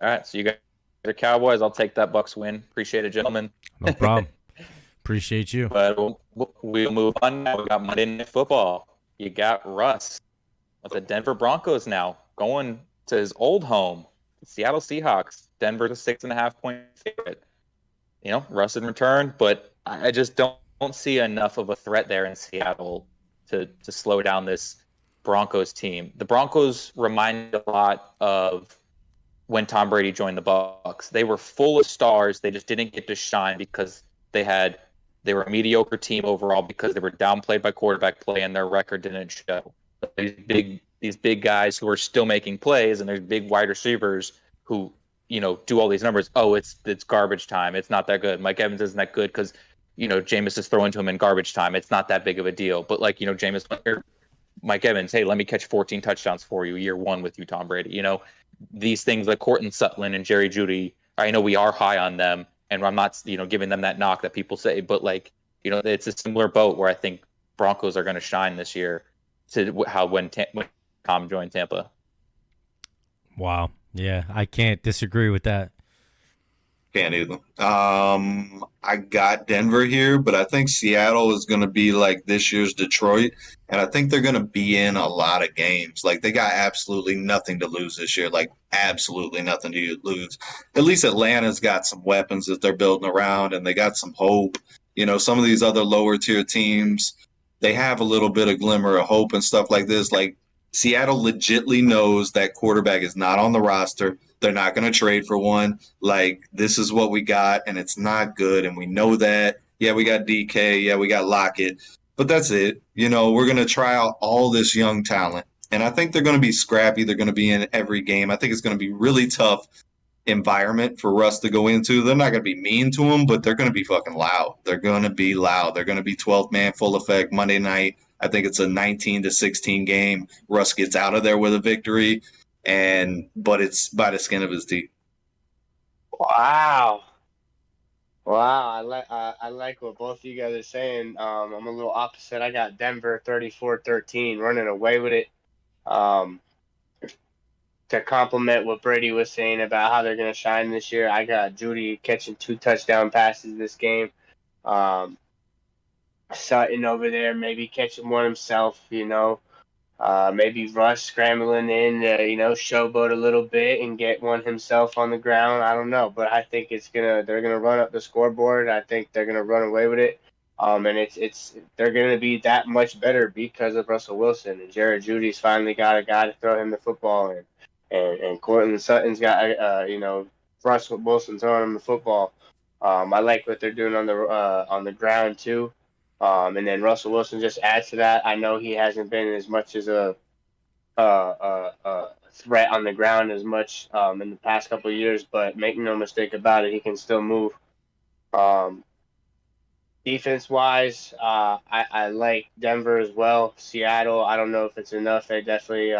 All right, so you guys are Cowboys. I'll take that Bucks win. Appreciate it, gentlemen. No problem. Appreciate you. But we'll move on now. We got Monday Night Football. You got Russ with the Denver Broncos now going to his old home, the Seattle Seahawks. Denver's a 6.5-point favorite. Russ in return, but I just don't see enough of a threat there in Seattle to slow down this Broncos team. The Broncos remind a lot of when Tom Brady joined the Bucs. They were full of stars. They just didn't get to shine because they were a mediocre team overall because they were downplayed by quarterback play and their record didn't show. These big guys who are still making plays, and there's big wide receivers who do all these numbers. Oh, it's garbage time. It's not that good. Mike Evans isn't that good because Jameis is throwing to him in garbage time. It's not that big of a deal. But Jameis, Mike Evans, hey, let me catch 14 touchdowns for you year 1 with you, Tom Brady. These things like Courtland Sutton and Jerry Jeudy. I know we are high on them, and I'm not giving them that knock that people say, but it's a similar boat where I think Broncos are going to shine this year to when Tom joined Tampa. Wow. Yeah, I can't disagree with that. Can't either. I got Denver here, but I think Seattle is going to be like this year's Detroit, and I think they're going to be in a lot of games. Like they got absolutely nothing to lose this year, like absolutely nothing to lose. At least Atlanta's got some weapons that they're building around, and they got some hope. You know, some of these other lower tier teams, they have a little bit of glimmer of hope and stuff like this. Like Seattle legitly knows that quarterback is not on the roster. They're not going to trade for one. Like, this is what we got, and it's not good, and we know that. Yeah, we got DK. Yeah, we got Lockett. But that's it. You know, we're going to try out all this young talent. And I think they're going to be scrappy. They're going to be in every game. I think it's going to be really tough environment for Russ to go into. They're not going to be mean to him, but they're going to be fucking loud. They're going to be loud. They're going to be 12th man full effect Monday night. I think it's a 19-16 game. Russ gets out of there with a victory, but it's by the skin of his teeth. Wow. Wow, I like what both of you guys are saying. I'm a little opposite. I got Denver 34-13, running away with it. To complement what Brady was saying about how they're going to shine this year, I got Judy catching 2 touchdown passes this game. Sutton over there maybe catching one himself, you know. Maybe Russ scrambling in, showboat a little bit and get one himself on the ground. I don't know, but I think they're gonna run up the scoreboard. I think they're gonna run away with it. And they're gonna be that much better because of Russell Wilson and Jared Judy's finally got a guy to throw him the football, and Cortland Sutton's got Russell Wilson throwing him the football. I like what they're doing on the ground too. And then Russell Wilson just adds to that. I know he hasn't been as much as a threat on the ground as much in the past couple of years, but make no mistake about it, he can still move. Defense-wise, I like Denver as well. Seattle, I don't know if it's enough. They definitely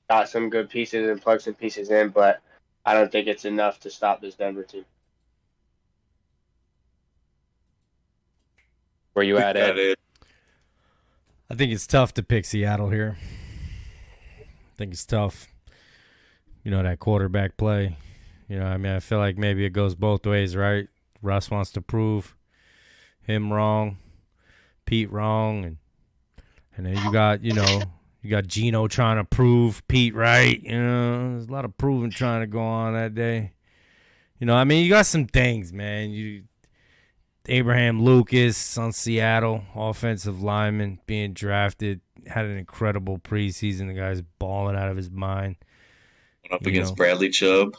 got some good pieces and plugged some pieces in, but I don't think it's enough to stop this Denver team. Where you at, Ed? I think it's tough to pick Seattle here. I think it's tough. You know, that quarterback play. You know, I mean, I feel like maybe it goes both ways, right? Russ wants to prove him wrong, Pete wrong, and then you got Gino trying to prove Pete right. You know, there's a lot of proving trying to go on that day. You know, I mean, you got some things, man. Abraham Lucas on Seattle, offensive lineman being drafted, had an incredible preseason. The guy's balling out of his mind. Up against Bradley Chubb.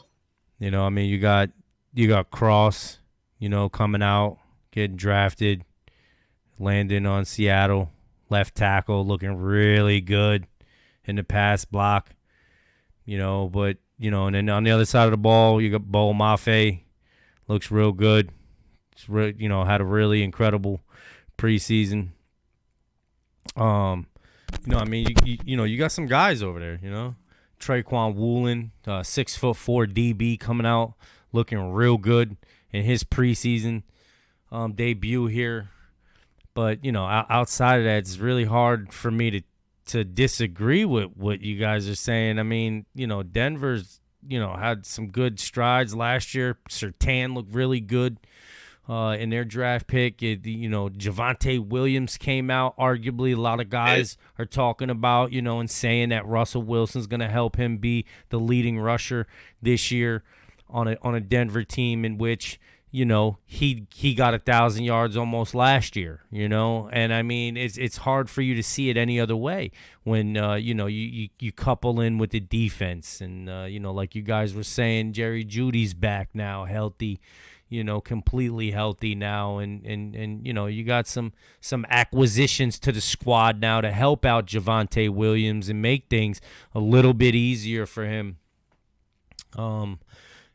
You know, I mean, you got Cross, coming out, getting drafted, landing on Seattle, left tackle, looking really good in the pass block. But and then on the other side of the ball, you got Bo Mafe, looks real good. Had a really incredible preseason. I mean, you got some guys over there, Traquan Woolen, 6'4" DB coming out, looking real good in his preseason debut here. But, outside of that, it's really hard for me to disagree with what you guys are saying. I mean, Denver's, had some good strides last year. Surtain looked really good in their draft pick. Javonte Williams came out. Arguably, a lot of guys are talking about, and saying that Russell Wilson's going to help him be the leading rusher this year on a Denver team in which, he got 1,000 yards almost last year, and I mean, it's hard for you to see it any other way when, you couple in with the defense and, like you guys were saying, Jerry Jeudy's back now, healthy, completely healthy now. And you got some acquisitions to the squad now to help out Javonte Williams and make things a little bit easier for him. And,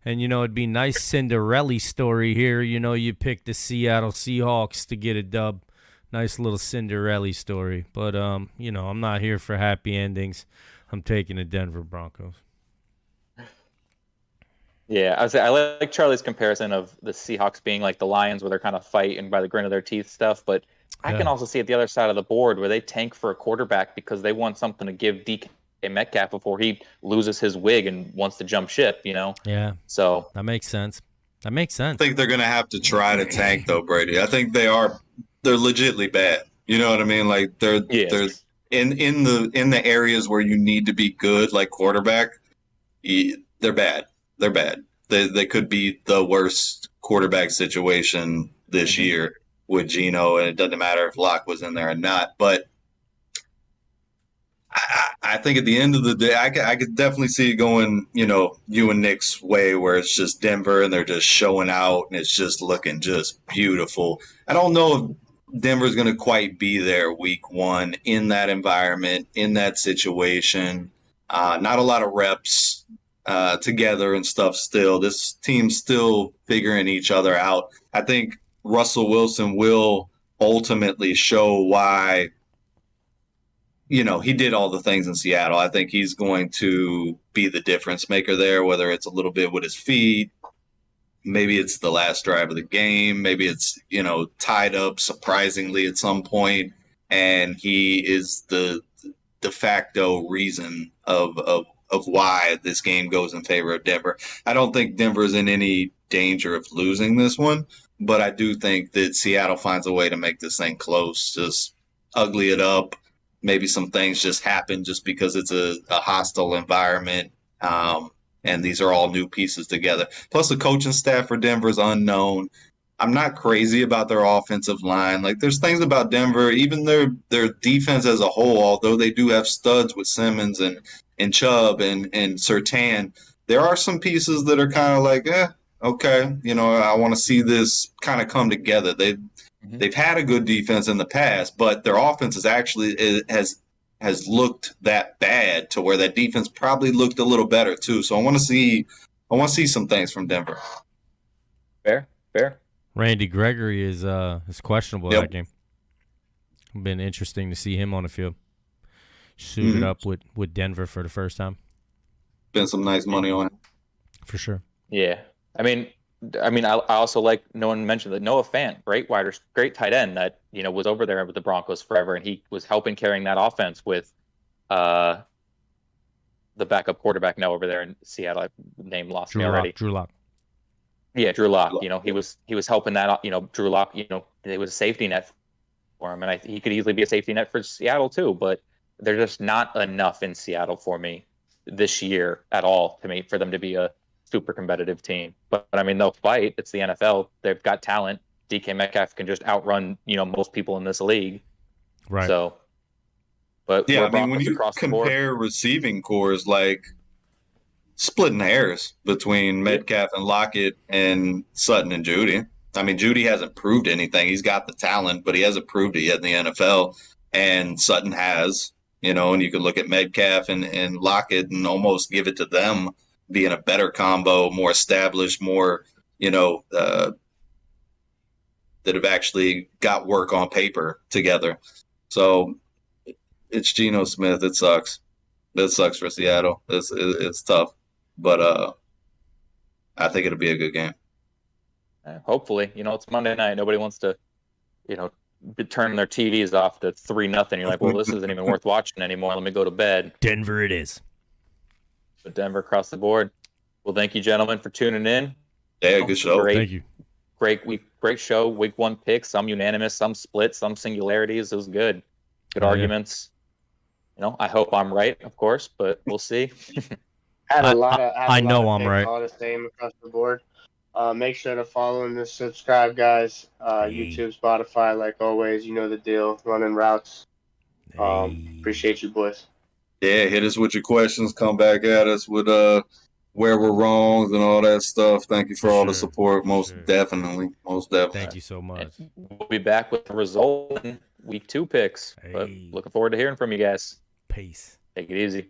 it'd be nice Cinderella story here. You picked the Seattle Seahawks to get a dub. Nice little Cinderella story. But, I'm not here for happy endings. I'm taking the Denver Broncos. Yeah, I like Charlie's comparison of the Seahawks being like the Lions where they're kind of fighting by the grin of their teeth stuff. But I can also see at the other side of the board where they tank for a quarterback because they want something to give DK Metcalf before he loses his wig and wants to jump ship, Yeah. So that makes sense. That makes sense. I think they're going to have to try to tank though, Brady. I think they're legitly bad. You know what I mean? Like they're Yes. in the areas where you need to be good, like quarterback. They're bad. They're bad. They could be the worst quarterback situation this year with Geno, and it doesn't matter if Locke was in there or not. But I think at the end of the day, I could definitely see it going, you and Nick's way, where it's just Denver and they're just showing out and it's just looking just beautiful. I don't know if Denver's going to quite be there week one in that environment, in that situation. Not a lot of reps together and stuff still. This team's still figuring each other out. I think Russell Wilson will ultimately show why he did all the things in Seattle. I think he's going to be the difference maker there, whether it's a little bit with his feet, maybe it's the last drive of the game, maybe it's, tied up surprisingly at some point, and he is the de facto reason of why this game goes in favor of Denver. I don't think Denver is in any danger of losing this one, but I do think that Seattle finds a way to make this thing close, just ugly it up. Maybe some things just happen just because it's a hostile environment, and these are all new pieces together. Plus, the coaching staff for Denver is unknown. I'm not crazy about their offensive line. Like, there's things about Denver, even their defense as a whole, although they do have studs with Simmons and Chubb and Surtain, there are some pieces that are kind of like, okay, I want to see this kind of come together. They've had a good defense in the past, but their offense has looked that bad to where that defense probably looked a little better too. So I want to see some things from Denver. Fair. Randy Gregory is questionable Yep. that game. Been interesting to see him on the field. Suited up with Denver for the first time. Been some nice money on it. For sure. Yeah. I mean, I also like, no one mentioned that Noah Fant, great tight end that, was over there with the Broncos forever, and he was helping carrying that offense with the backup quarterback now over there in Seattle. Name lost me already. Drew Lock. Yeah, Drew Lock. He was helping that. Drew Lock. It was a safety net for him, and he could easily be a safety net for Seattle too. But there's just not enough in Seattle for me this year at all for them to be a super competitive team. But I mean, they'll fight. It's the NFL. They've got talent. DK Metcalf can just outrun most people in this league. Right. So, but yeah, I mean, when you compare receiving cores, like splitting hairs between Metcalf and Lockett and Sutton and Judy. I mean, Judy hasn't proved anything. He's got the talent, but he hasn't proved it yet in the NFL. And Sutton has, and you can look at Metcalf and Lockett and almost give it to them being a better combo, more established, more, that have actually got work on paper together. So it's Geno Smith. It sucks. That sucks for Seattle. It's tough. But I think it'll be a good game. Hopefully, it's Monday night. Nobody wants to, turn their TVs off to 3-0. You're like, well, this isn't even worth watching anymore. Let me go to bed. Denver it is. But Denver across the board. Well, thank you, gentlemen, for tuning in. Yeah, good show. Thank you. Great week, great show. Week 1 picks, some unanimous, some split, some singularities. It was good. Good arguments. Yeah. I hope I'm right, of course, but we'll see. I know I'm right. All the same across the board. Make sure to follow and subscribe, guys. YouTube, Spotify, like always. You know the deal. Running routes. Appreciate you, boys. Yeah, hit us with your questions. Come back at us with where we're wrong and all that stuff. Thank you for all the support. Most definitely. Thank you so much. And we'll be back with the result in week 2 picks. But looking forward to hearing from you guys. Peace. Take it easy.